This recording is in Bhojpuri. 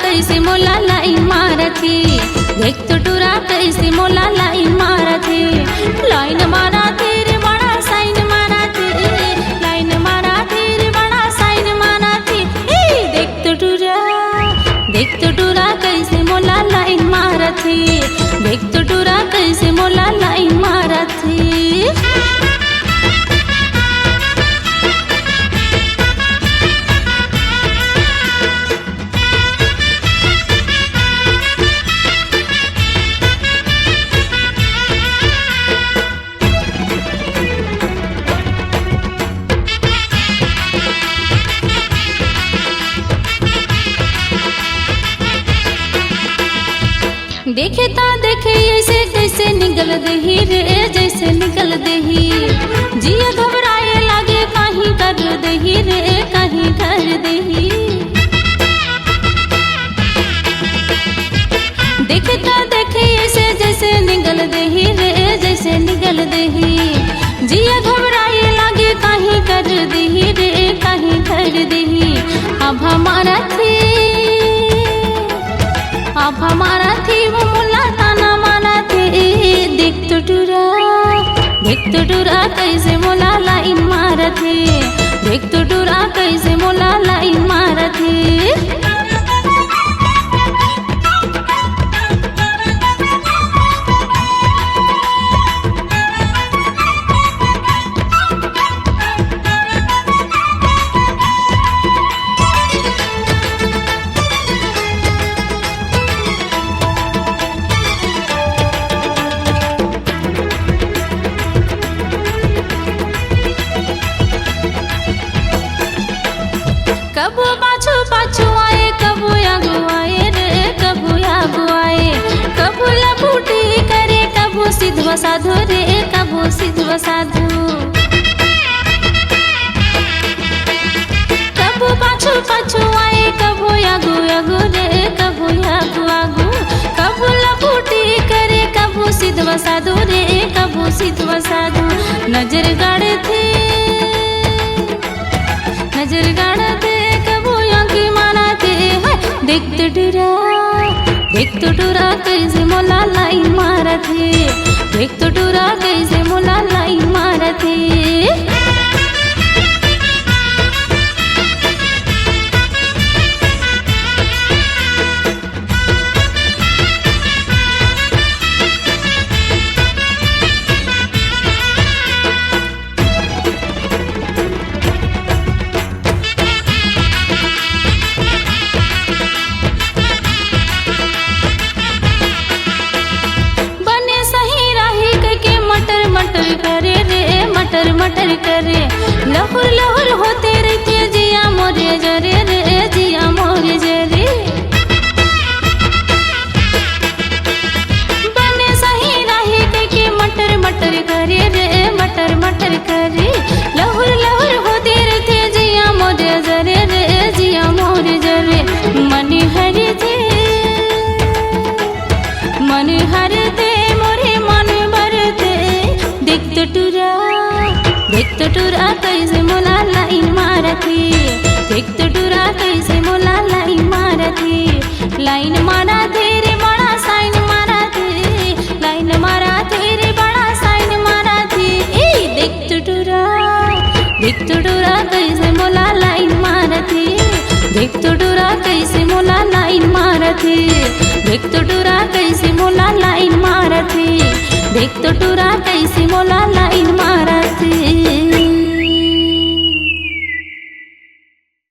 कैसे मोला लाइन मारथे, देख तो टुरा कैसे मोला लाइन मारथे। लाइन मारथे रे बड़ा साइन मारथे, लाइन मारथे रे बड़ा साइन मारथे। देख तो टुरा कैसे मोला लाइन मारथे, देख तो टुरा कैसे मोला लाइन मारथे। देखे ता देखे ऐसे कैसे निकल दही रे, जैसे निकल दही। जिया घबराए लागे कहीं कर दही रे, कहीं कर दही। देखे ता देखे ऐसे जैसे निकल दही रे, जैसे निकल दही। जिया घबराए लागे कहीं कर दही रे, कहीं कर दही। अब हमारा थी वो मुल्ला ताना माना थे। देख तो टुरा कैसे मोला लाइन मारथे, देख तो टुरा कैसे मोला लाइन मारथे। कबू पाछू पाछू आए, कबू आगू आए रे, कबू आगू आए। कबू लपूटी करे, कबू सिद्धवा साधु रे, कबू सिद्धवा साधु। कबू पाछू पाछू आए, कबू आगू आगू रे, कबू आगू आगू। कबू लपूटी करे, कबू सिद्धवा साधु रे, कबू सिद्धवा साधु। नजर गाड़े थे कबू आंखें मारा थे। देख तो टुरा कैसे मोला लाइन मारथे, देख तो टुरा कैसे मोला लाइन मारथे। मटर करे लहुर लहुर होते रहते, जिया मोरे जरे रे, जिया मोरे जरे। बने सही राही के मटर मटर करे रे, मटर मटर करे। लहुर लहुर होते रहते, जिया मोरे जरे रे, जिया मोरे जरे। मन हर दे मोरे मन भर दे। देख तो टुरा कैसे मोला लाइन मारथे, देख तो टुरा कैसे मोला लाइन मारथे। लाइन मारथे रे बड़ा साइन मारथे, लाइन मारथे रे बड़ा साइन मारथे। देख तो टुरा कैसे मोला लाइन मारथे, देख तो टुरा कैसे मोला लाइन मारथे। देख तो टुरा कैसे मोला लाइन मारथे, देख तो टुरा कैसे मोला लाइन मारथे।